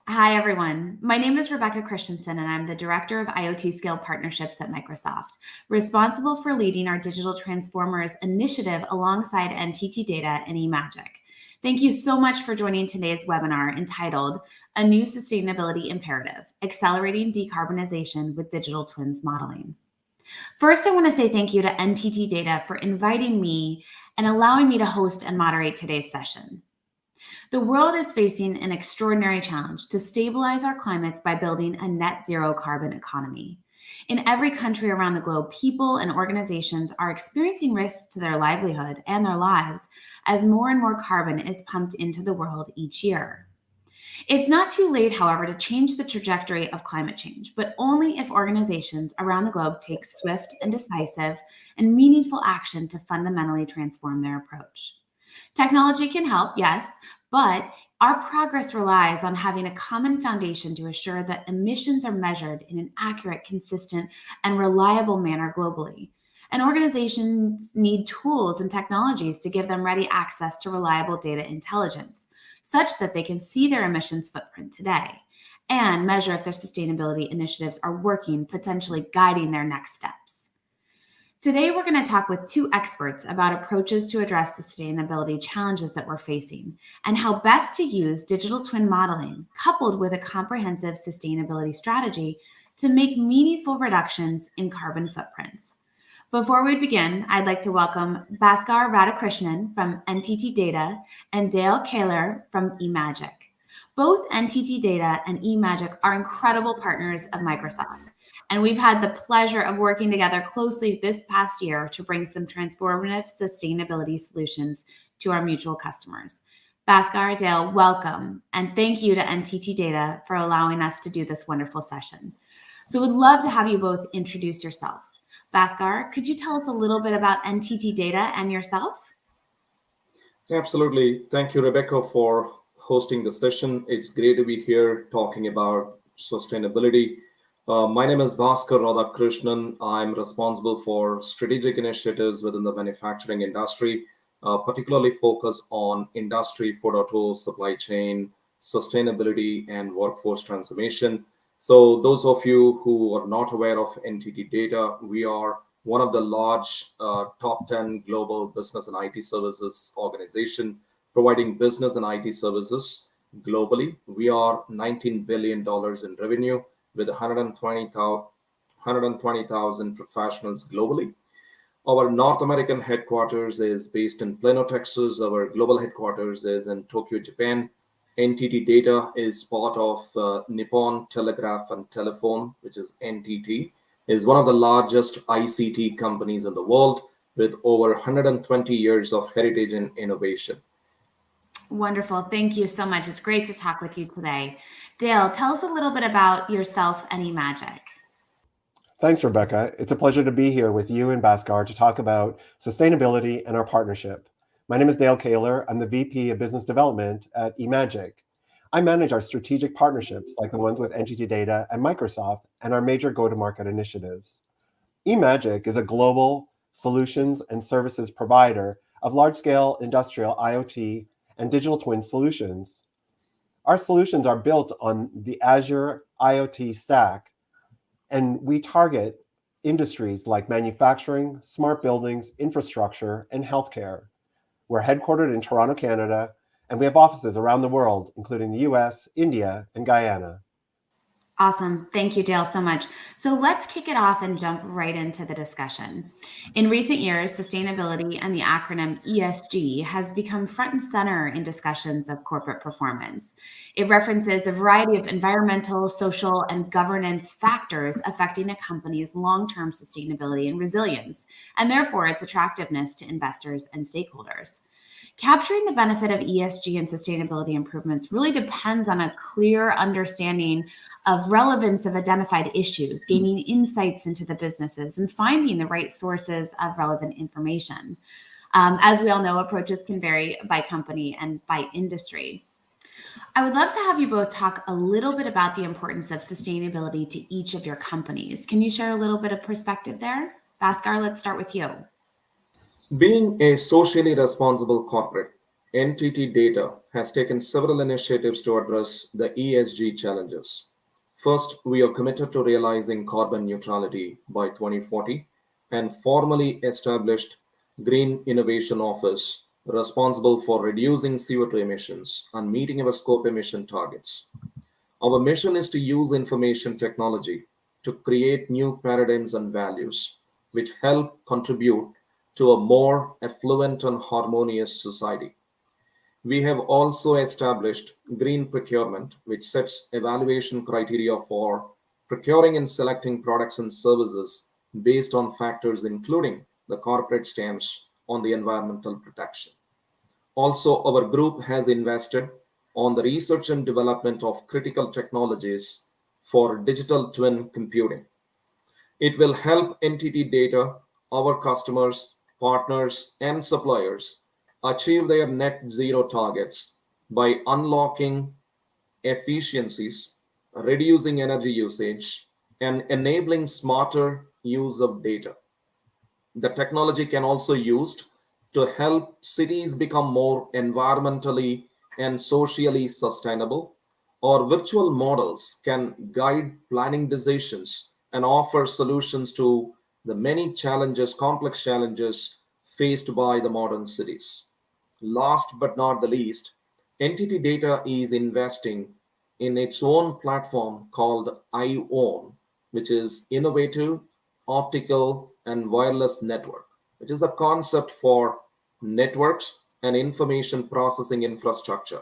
Hi, everyone. My name is Rebecca Christensen, and I'm the Director of IoT Scale Partnerships at Microsoft, responsible for leading our Digital Transformers initiative alongside NTT Data and eMagic. Thank you so much for joining today's webinar entitled A New Sustainability Imperative, Accelerating Decarbonization with Digital Twins Modeling. First, I want to say thank you to NTT Data for inviting me and allowing me to host and moderate today's session. The world is facing an extraordinary challenge to stabilize our climates by building a net zero carbon economy. In every country around the globe, people and organizations are experiencing risks to their livelihood and their lives as more and more carbon is pumped into the world each year. It's not too late, however, to change the trajectory of climate change, but only if organizations around the globe take swift and decisive and meaningful action to fundamentally transform their approach. Technology can help, yes, but our progress relies on having a common foundation to assure that emissions are measured in an accurate, consistent, and reliable manner globally. And organizations need tools and technologies to give them ready access to reliable data intelligence, such that they can see their emissions footprint today and measure if their sustainability initiatives are working, potentially guiding their next steps. Today, we're going to talk with two experts about approaches to address sustainability challenges that we're facing and how best to use digital twin modeling coupled with a comprehensive sustainability strategy to make meaningful reductions in carbon footprints. Before we begin, I'd like to welcome Bhaskar Radhakrishnan from NTT Data and Dale Kaler from eMagic. Both NTT Data and eMagic are incredible partners of Microsoft, and we've had the pleasure of working together closely this past year to bring some transformative sustainability solutions to our mutual customers. Bhaskar, Dale, welcome, and thank you to NTT Data for allowing us to do this wonderful session. So we'd love to have you both introduce yourselves. Bhaskar, could you tell us a little bit about NTT Data and yourself? Absolutely. Thank you, Rebecca, for hosting the session. It's great to be here talking about sustainability. My name is Bhaskar Radhakrishnan. I'm responsible for strategic initiatives within the manufacturing industry, particularly focused on Industry 4.0, supply chain, sustainability, and workforce transformation. So those of you who are not aware of NTT Data, we are one of the large top 10 global business and IT services organization providing business and IT services globally. We are $19 billion in revenue with 120,000 professionals globally. Our North American headquarters is based in Plano, Texas. Our global headquarters is in Tokyo, Japan. NTT Data is part of Nippon Telegraph and Telephone, which is NTT, is one of the largest ICT companies in the world with over 120 years of heritage and innovation. Wonderful. Thank you so much. It's great to talk with you today. Dale, tell us a little bit about yourself and eMagic. Thanks, Rebecca. It's a pleasure to be here with you and Bhaskar to talk about sustainability and our partnership. My name is Dale Kaler. I'm the VP of Business Development at eMagic. I manage our strategic partnerships like the ones with NTT Data and Microsoft and our major go-to-market initiatives. eMagic is a global solutions and services provider of large-scale industrial IoT and digital twin solutions. Our solutions are built on the Azure IoT stack, and we target industries like manufacturing, smart buildings, infrastructure, and healthcare. We're headquartered in Toronto, Canada, and we have offices around the world, including the US, India, and Guyana. Awesome. Thank you, Dale, so much. So let's kick it off and jump right into the discussion. In recent years, sustainability and the acronym ESG has become front and center in discussions of corporate performance. It references a variety of environmental, social, and governance factors affecting a company's long-term sustainability and resilience, and therefore its attractiveness to investors and stakeholders. Capturing the benefit of ESG and sustainability improvements really depends on a clear understanding of relevance of identified issues, gaining insights into the businesses, and finding the right sources of relevant information. As we all know, approaches can vary by company and by industry. I would love to have you both talk a little bit about the importance of sustainability to each of your companies. Can you share a little bit of perspective there? Bhaskar, let's start with you. Being a socially responsible corporate, NTT Data has taken several initiatives to address the ESG challenges. First, we are committed to realizing carbon neutrality by 2040 and formally established Green Innovation Office responsible for reducing CO2 emissions and meeting our scope emission targets. Our mission is to use information technology to create new paradigms and values which help contribute to a more affluent and harmonious society. We have also established green procurement, which sets evaluation criteria for procuring and selecting products and services based on factors including the corporate stance on the environmental protection. Also, our group has invested on the research and development of critical technologies for digital twin computing. It will help NTT Data, our customers, partners, and suppliers achieve their net zero targets by unlocking efficiencies, reducing energy usage, and enabling smarter use of data. The technology can also be used to help cities become more environmentally and socially sustainable, or virtual models can guide planning decisions and offer solutions to the many challenges, complex challenges faced by the modern cities. Last but not the least, NTT Data is investing in its own platform called IOWN, which is Innovative Optical and Wireless Network, which is a concept for networks and information processing infrastructure.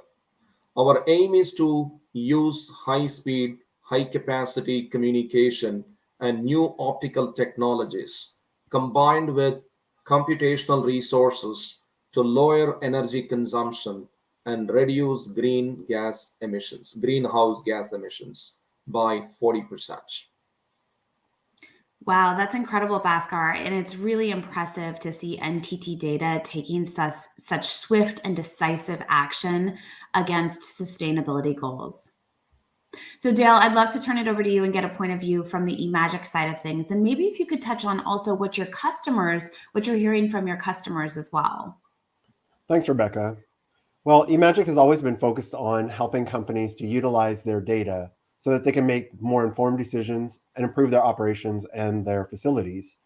Our aim is to use high speed, high capacity communication and new optical technologies combined with computational resources to lower energy consumption and reduce greenhouse gas emissions by 40%. Wow, that's incredible, Bhaskar. And it's really impressive to see NTT Data taking such swift and decisive action against sustainability goals. So Dale, I'd love to turn it over to you and get a point of view from the eMagic side of things. And maybe if you could touch on also what you're hearing from your customers as well. Thanks, Rebecca. Well, eMagic has always been focused on helping companies to utilize their data so that they can make more informed decisions and improve their operations and their facilities.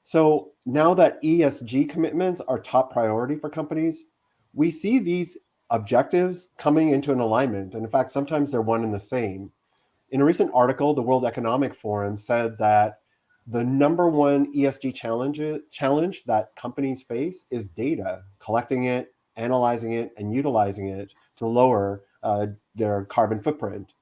So now that ESG commitments are top priority for companies, we see these objectives coming into an alignment. And in fact, sometimes they're one and the same. In a recent article, the World Economic Forum said that the number one ESG challenge that companies face is data, collecting it, analyzing it, and utilizing it to lower their carbon footprint.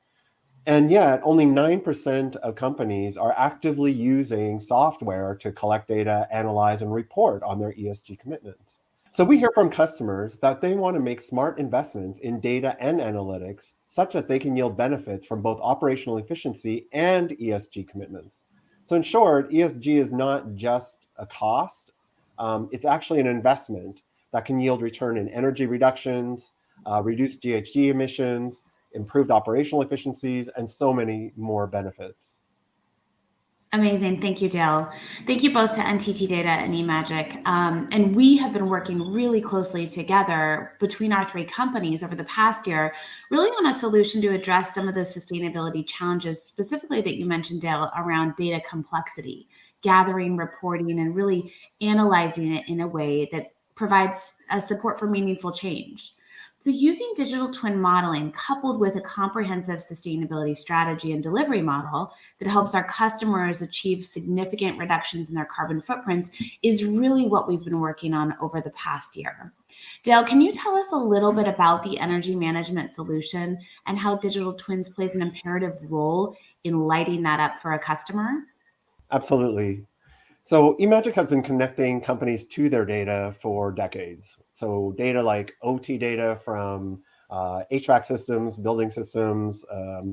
And yet, only 9% of companies are actively using software to collect data, analyze, and report on their ESG commitments. So we hear from customers that they want to make smart investments in data and analytics such that they can yield benefits from both operational efficiency and ESG commitments. So in short, ESG is not just a cost, it's actually an investment that can yield return in energy reductions, reduced GHG emissions, improved operational efficiencies, and so many more benefits. Amazing. Thank you, Dale. Thank you both to NTT Data and eMagic. And we have been working really closely together between our three companies over the past year, really on a solution to address some of those sustainability challenges, specifically that you mentioned, Dale, around data complexity, gathering, reporting, and really analyzing it in a way that provides a support for meaningful change. So using digital twin modeling coupled with a comprehensive sustainability strategy and delivery model that helps our customers achieve significant reductions in their carbon footprints is really what we've been working on over the past year. Dale, can you tell us a little bit about the energy management solution and how digital twins plays an imperative role in lighting that up for a customer? Absolutely. So eMagic has been connecting companies to their data for decades. So data like OT data from HVAC systems, building systems,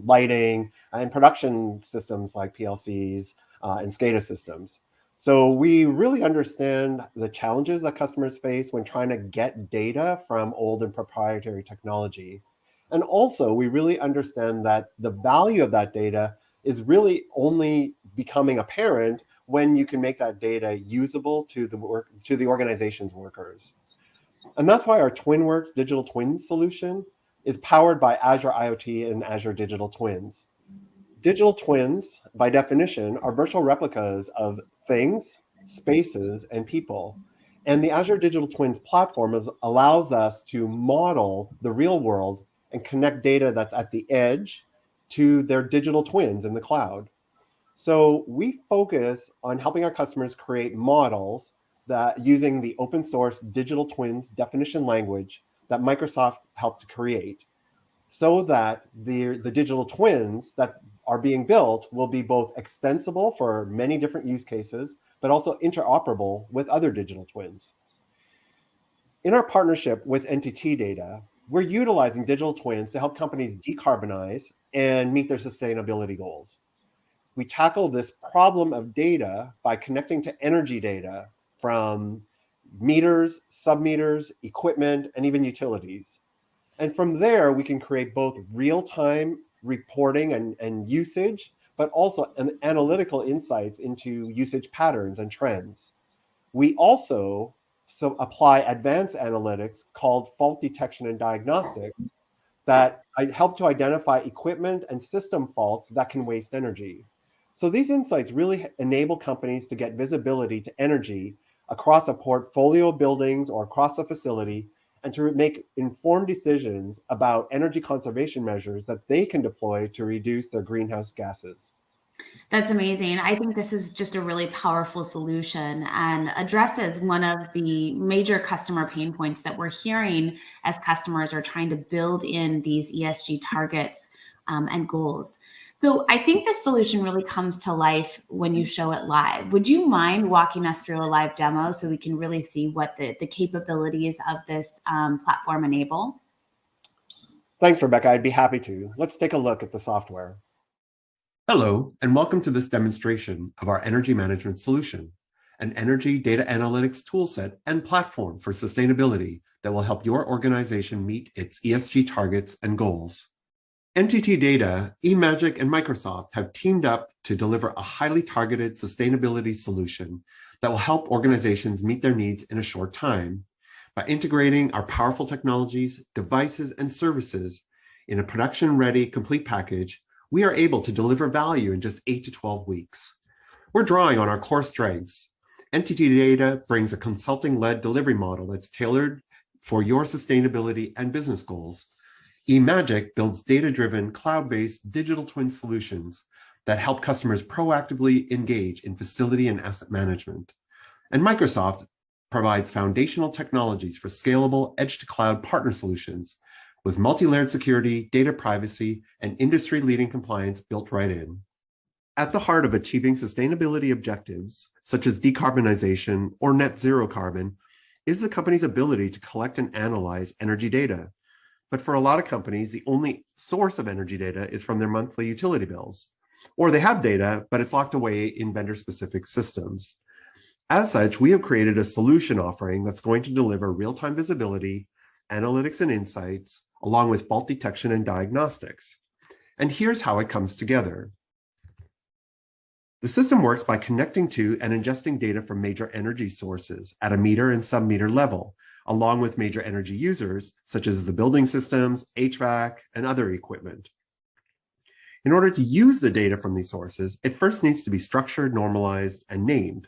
lighting, and production systems like PLCs and SCADA systems. So we really understand the challenges that customers face when trying to get data from old and proprietary technology. And also, we really understand that the value of that data is really only becoming apparent when you can make that data usable to the organization's workers. And that's why our TwinWorks digital twins solution is powered by Azure IoT and Azure Digital Twins. Digital twins, by definition, are virtual replicas of things, spaces, and people. And the Azure Digital Twins platform allows us to model the real world and connect data that's at the edge to their digital twins in the cloud. So we focus on helping our customers create models that using the open source digital twins definition language that Microsoft helped to create, so that the digital twins that are being built will be both extensible for many different use cases, but also interoperable with other digital twins. In our partnership with NTT Data, we're utilizing digital twins to help companies decarbonize and meet their sustainability goals. We tackle this problem of data by connecting to energy data from meters, submeters, equipment, and even utilities. And from there, we can create both real-time reporting and usage, but also analytical insights into usage patterns and trends. We also apply advanced analytics called fault detection and diagnostics that help to identify equipment and system faults that can waste energy. So these insights really enable companies to get visibility to energy across a portfolio of buildings or across a facility, and to make informed decisions about energy conservation measures that they can deploy to reduce their greenhouse gases. That's amazing. I think this is just a really powerful solution and addresses one of the major customer pain points that we're hearing as customers are trying to build in these ESG targets and goals. So I think this solution really comes to life when you show it live. Would you mind walking us through a live demo so we can really see what the capabilities of this platform enable? Thanks, Rebecca. I'd be happy to. Let's take a look at the software. Hello, and welcome to this demonstration of our energy management solution, an energy data analytics toolset and platform for sustainability that will help your organization meet its ESG targets and goals. NTT Data, eMagic, and Microsoft have teamed up to deliver a highly targeted sustainability solution that will help organizations meet their needs in a short time. By integrating our powerful technologies, devices, and services in a production-ready complete package, we are able to deliver value in just 8 to 12 weeks. We're drawing on our core strengths. NTT Data brings a consulting-led delivery model that's tailored for your sustainability and business goals. eMagic builds data-driven, cloud-based digital twin solutions that help customers proactively engage in facility and asset management. And Microsoft provides foundational technologies for scalable edge-to-cloud partner solutions with multi-layered security, data privacy, and industry-leading compliance built right in. At the heart of achieving sustainability objectives, such as decarbonization or net zero carbon, is the company's ability to collect and analyze energy data. But for a lot of companies, the only source of energy data is from their monthly utility bills. Or they have data, but it's locked away in vendor-specific systems. As such, we have created a solution offering that's going to deliver real-time visibility, analytics and insights, along with fault detection and diagnostics. And here's how it comes together. The system works by connecting to and ingesting data from major energy sources at a meter and sub-meter level, along with major energy users, such as the building systems, HVAC, and other equipment. In order to use the data from these sources, it first needs to be structured, normalized, and named.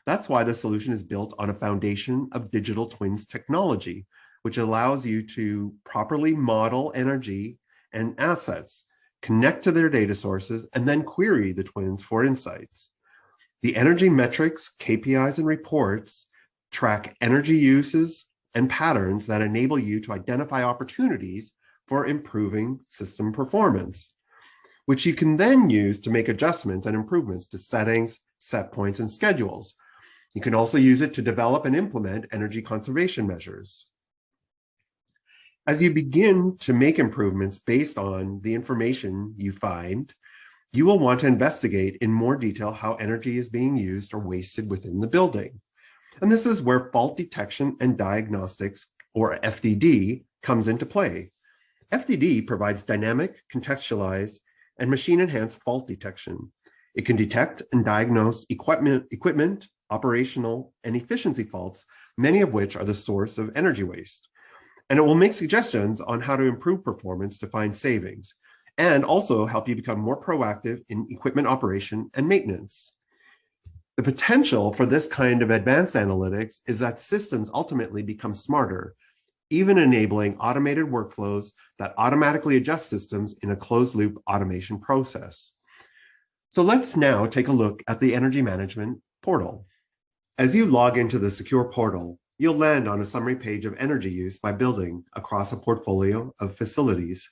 That's why the solution is built on a foundation of digital twins technology, which allows you to properly model energy and assets, connect to their data sources, and then query the twins for insights. The energy metrics, KPIs, and reports track energy uses and patterns that enable you to identify opportunities for improving system performance, which you can then use to make adjustments and improvements to settings, set points, and schedules, You can also use it to develop and implement energy conservation measures. As you begin to make improvements based on the information you find, you will want to investigate in more detail how energy is being used or wasted within the building. And this is where fault detection and diagnostics, or FDD, comes into play. FDD provides dynamic, contextualized, and machine-enhanced fault detection. It can detect and diagnose equipment, operational, and efficiency faults, many of which are the source of energy waste. And it will make suggestions on how to improve performance to find savings, and also help you become more proactive in equipment operation and maintenance. The potential for this kind of advanced analytics is that systems ultimately become smarter, even enabling automated workflows that automatically adjust systems in a closed-loop automation process. So let's now take a look at the energy management portal. As you log into the secure portal, you'll land on a summary page of energy use by building across a portfolio of facilities.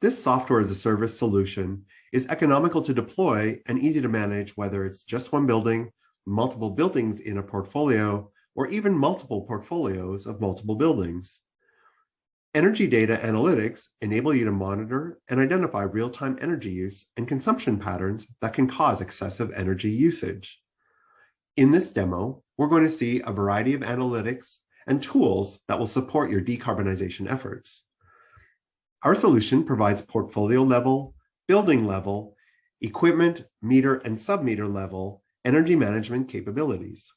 This software as a service solution is economical to deploy and easy to manage, whether it's just one building, multiple buildings in a portfolio, or even multiple portfolios of multiple buildings. Energy data analytics enable you to monitor and identify real-time energy use and consumption patterns that can cause excessive energy usage. In this demo, we're going to see a variety of analytics and tools that will support your decarbonization efforts. Our solution provides portfolio level, building level, equipment, meter, and sub-meter level energy management capabilities.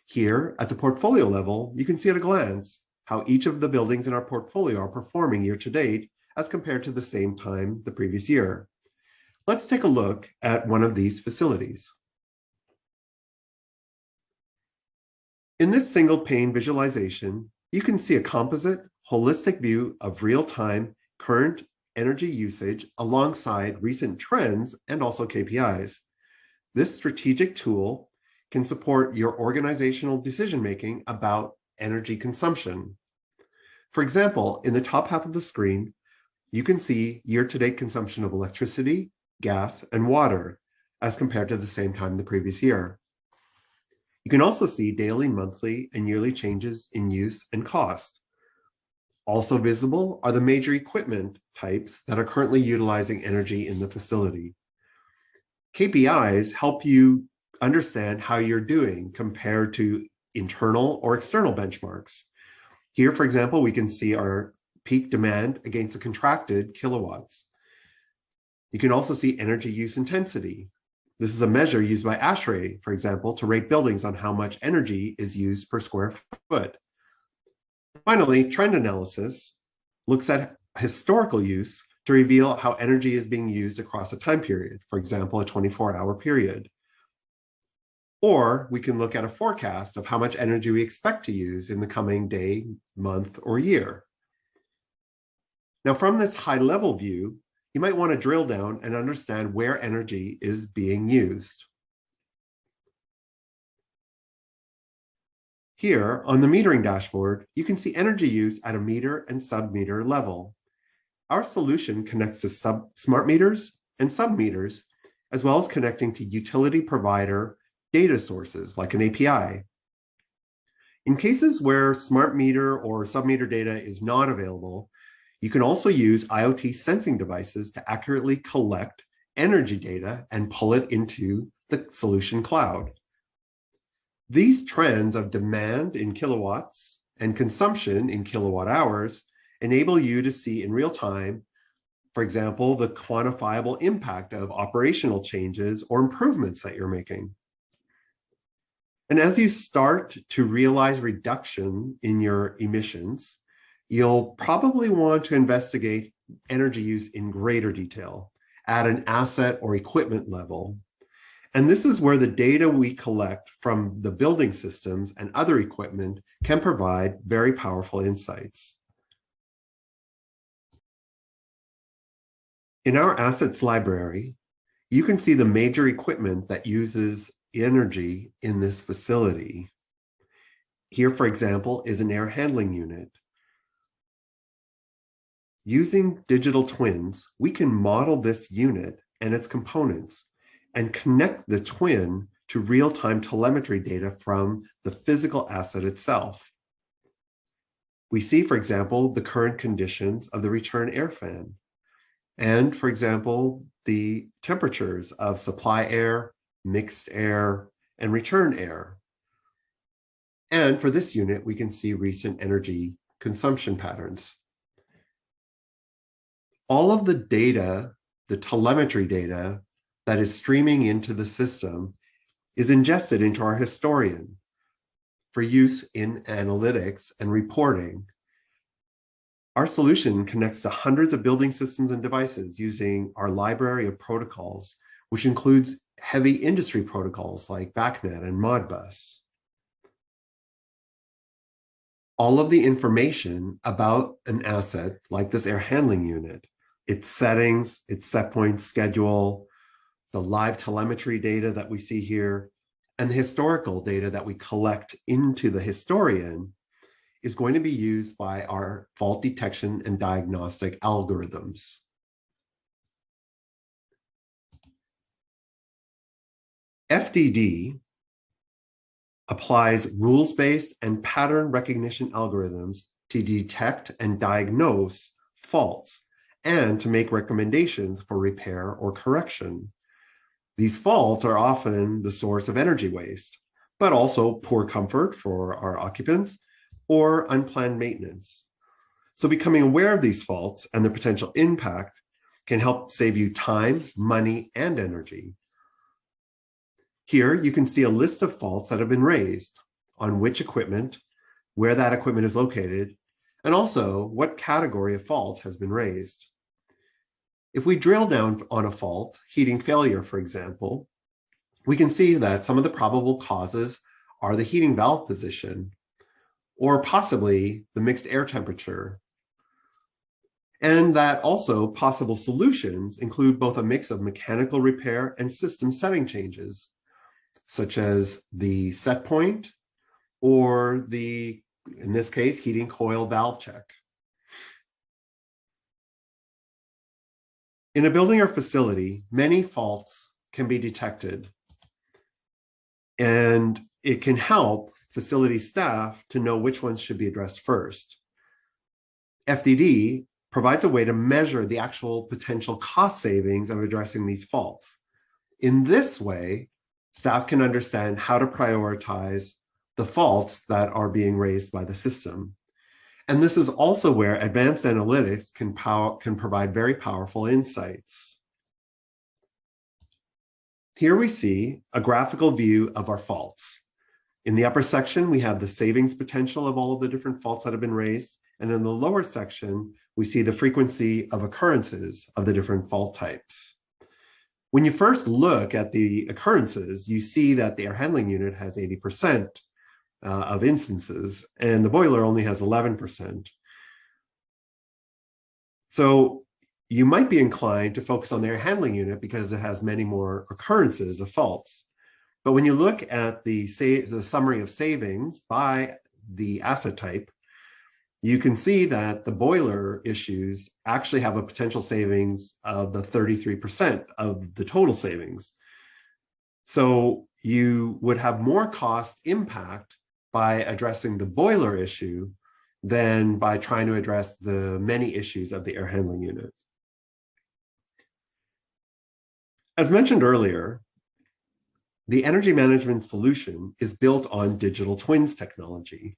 Here at the portfolio level, you can see at a glance how each of the buildings in our portfolio are performing year to date as compared to the same time the previous year. Let's take a look at one of these facilities. In this single pane visualization, you can see a composite, holistic view of real-time current energy usage alongside recent trends and also KPIs. This strategic tool can support your organizational decision-making about energy consumption. For example, in the top half of the screen, you can see year-to-date consumption of electricity, gas, and water as compared to the same time the previous year. You can also see daily, monthly, and yearly changes in use and cost. Also visible are the major equipment types that are currently utilizing energy in the facility. KPIs help you understand how you're doing compared to internal or external benchmarks. Here, for example, we can see our peak demand against the contracted kilowatts. You can also see energy use intensity. This is a measure used by ASHRAE, for example, to rate buildings on how much energy is used per square foot. Finally, trend analysis looks at historical use to reveal how energy is being used across a time period, for example, a 24-hour period. Or we can look at a forecast of how much energy we expect to use in the coming day, month, or year. Now, from this high-level view, you might want to drill down and understand where energy is being used. Here on the metering dashboard, you can see energy use at a meter and sub-meter level. Our solution connects to smart meters and sub-meters, as well as connecting to utility provider data sources like an API. In cases where smart meter or sub-meter data is not available, you can also use IoT sensing devices to accurately collect energy data and pull it into the solution cloud. These trends of demand in kilowatts and consumption in kilowatt hours enable you to see in real time, for example, the quantifiable impact of operational changes or improvements that you're making. And as you start to realize reduction in your emissions, you'll probably want to investigate energy use in greater detail at an asset or equipment level. And this is where the data we collect from the building systems and other equipment can provide very powerful insights. In our assets library, you can see the major equipment that uses energy in this facility. Here, for example, is an air handling unit. Using digital twins, we can model this unit and its components and connect the twin to real-time telemetry data from the physical asset itself. We see, for example, the current conditions of the return air fan, and, for example, the temperatures of supply air, mixed air, and return air. And for this unit, we can see recent energy consumption patterns. All of the data, the telemetry data that is streaming into the system is ingested into our historian for use in analytics and reporting. Our solution connects to hundreds of building systems and devices using our library of protocols, which includes heavy industry protocols like BACnet and Modbus. All of the information about an asset like this air handling unit, its settings, its set point schedule, the live telemetry data that we see here, and the historical data that we collect into the historian is going to be used by our fault detection and diagnostic algorithms. FDD applies rules-based and pattern recognition algorithms to detect and diagnose faults and to make recommendations for repair or correction. These faults are often the source of energy waste, but also poor comfort for our occupants or unplanned maintenance. So becoming aware of these faults and the potential impact can help save you time, money, and energy. Here you can see a list of faults that have been raised, on which equipment, where that equipment is located, and also what category of fault has been raised. If we drill down on a fault, heating failure, for example, we can see that some of the probable causes are the heating valve position, or possibly the mixed air temperature. And that also possible solutions include both a mix of mechanical repair and system setting changes, such as the set point or the, in this case, heating coil valve check. In a building or facility, many faults can be detected, and it can help facility staff to know which ones should be addressed first. FDD provides a way to measure the actual potential cost savings of addressing these faults. In this way, staff can understand how to prioritize the faults that are being raised by the system. And this is also where advanced analytics can provide very powerful insights. Here we see a graphical view of our faults. In the upper section, we have the savings potential of all of the different faults that have been raised. And in the lower section, we see the frequency of occurrences of the different fault types. When you first look at the occurrences, you see that the air handling unit has 80% of instances, and the boiler only has 11%. So you might be inclined to focus on the air handling unit because it has many more occurrences of faults. But when you look at the summary of savings by the asset type, you can see that the boiler issues actually have a potential savings of the 33% of the total savings. So you would have more cost impact by addressing the boiler issue than by trying to address the many issues of the air handling unit. As mentioned earlier, the energy management solution is built on digital twins technology,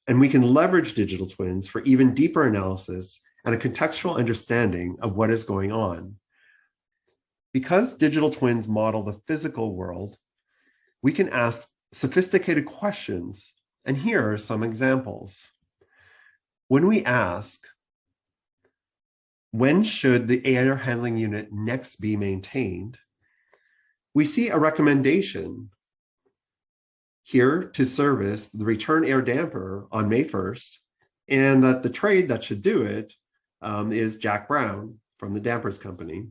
and we can leverage digital twins for even deeper analysis and a contextual understanding of what is going on. Because digital twins model the physical world, we can ask sophisticated questions, and here are some examples. When we ask, when should the air handling unit next be maintained, we see a recommendation here to service the return air damper on May 1st, and that the trade that should do it is Jack Brown from the Dampers Company.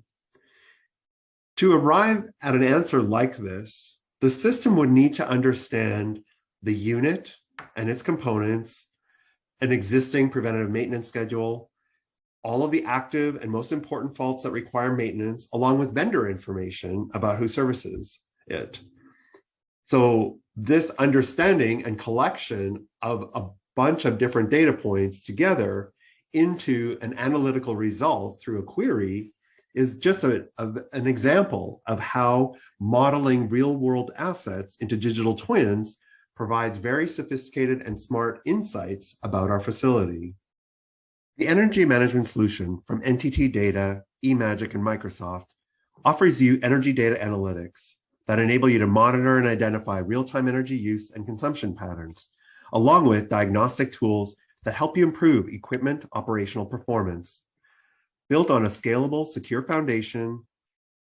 To arrive at an answer like this, the system would need to understand the unit and its components, an existing preventative maintenance schedule, all of the active and most important faults that require maintenance, along with vendor information about who services it. So this understanding and collection of a bunch of different data points together into an analytical result through a query is just an example of how modeling real-world assets into digital twins provides very sophisticated and smart insights about our facility. The energy management solution from NTT Data, eMagic, and Microsoft offers you energy data analytics that enable you to monitor and identify real-time energy use and consumption patterns, along with diagnostic tools that help you improve equipment operational performance. Built on a scalable, secure foundation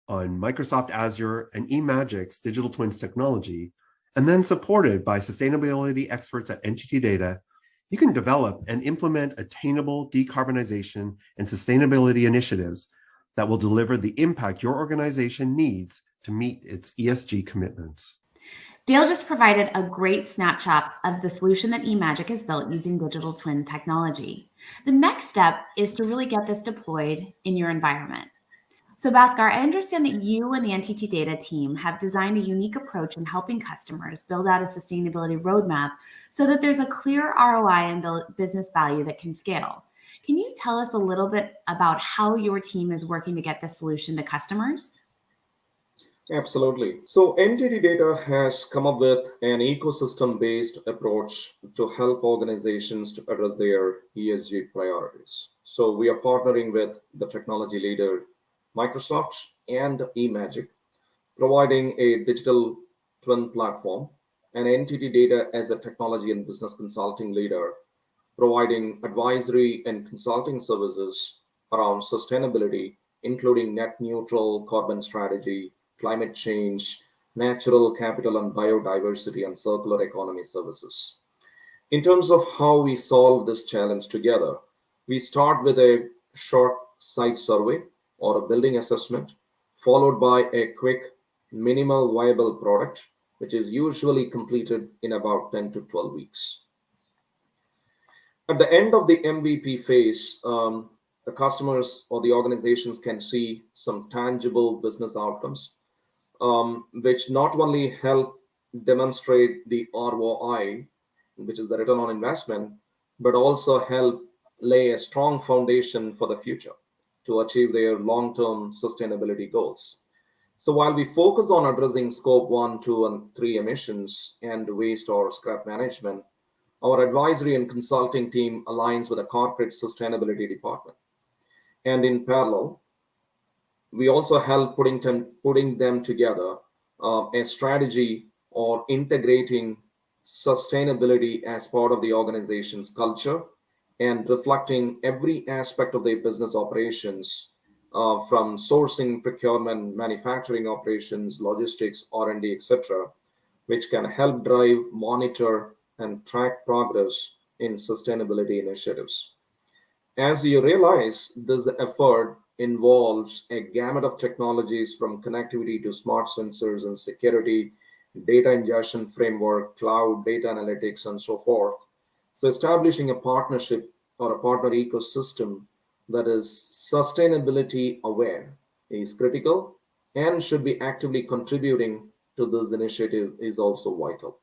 on Microsoft Azure and eMagic's digital twins technology, and then supported by sustainability experts at NTT Data, you can develop and implement attainable decarbonization and sustainability initiatives that will deliver the impact your organization needs to meet its ESG commitments. Dale just provided a great snapshot of the solution that eMagic has built using digital twin technology. The next step is to really get this deployed in your environment. So Bhaskar, I understand that you and the NTT Data team have designed a unique approach in helping customers build out a sustainability roadmap so that there's a clear ROI and business value that can scale. Can you tell us a little bit about how your team is working to get this solution to customers? Absolutely. So NTT Data has come up with an ecosystem-based approach to help organizations to address their ESG priorities. So we are partnering with the technology leader Microsoft and eMagic, providing a digital twin platform, and NTT Data as a technology and business consulting leader, providing advisory and consulting services around sustainability, including net neutral carbon strategy, climate change, natural capital and biodiversity, and circular economy services. In terms of how we solve this challenge together, we start with a short site survey or a building assessment, followed by a quick minimal viable product, which is usually completed in about 10 to 12 weeks. At the end of the MVP phase, the customers or the organizations can see some tangible business outcomes, which not only help demonstrate the ROI, which is the return on investment, but also help lay a strong foundation for the future to achieve their long-term sustainability goals. So while we focus on addressing scope 1, 2, and 3 emissions and waste or scrap management, our advisory and consulting team aligns with a corporate sustainability department. And in parallel, we also help putting them together a strategy or integrating sustainability as part of the organization's culture and reflecting every aspect of their business operations, from sourcing, procurement, manufacturing operations, logistics, R&D, etc., which can help drive, monitor, and track progress in sustainability initiatives. As you realize, this effort involves a gamut of technologies from connectivity to smart sensors and security, data ingestion framework, cloud, data analytics, and so forth. So establishing a partnership or a partner ecosystem that is sustainability aware is critical and should be actively contributing to this initiative is also vital.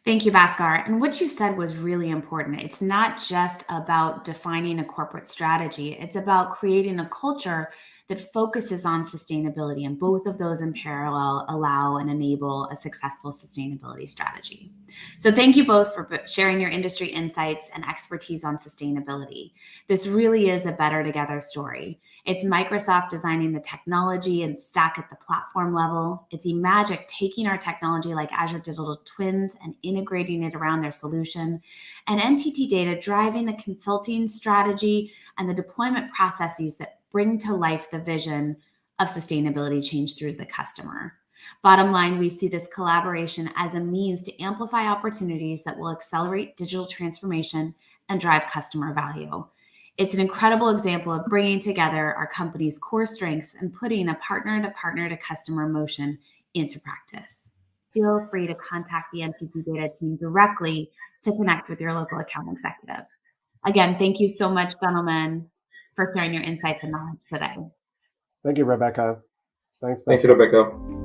Thank you, Bhaskar. And what you said was really important. It's not just about defining a corporate strategy. It's about creating a culture that focuses on sustainability, and both of those in parallel allow and enable a successful sustainability strategy. So thank you both for sharing your industry insights and expertise on sustainability. This really is a better together story. It's Microsoft designing the technology and stack at the platform level. It's eMagic taking our technology like Azure Digital Twins and integrating it around their solution, and NTT Data driving the consulting strategy and the deployment processes that bring to life the vision of sustainability change through the customer. Bottom line, we see this collaboration as a means to amplify opportunities that will accelerate digital transformation and drive customer value. It's an incredible example of bringing together our company's core strengths and putting a partner to customer motion into practice. Feel free to contact the NTT Data team directly to connect with your local account executive. Again, thank you so much, gentlemen, for sharing your insights and knowledge today. Thank you, Rebecca. Thanks, Thank you, Rebecca.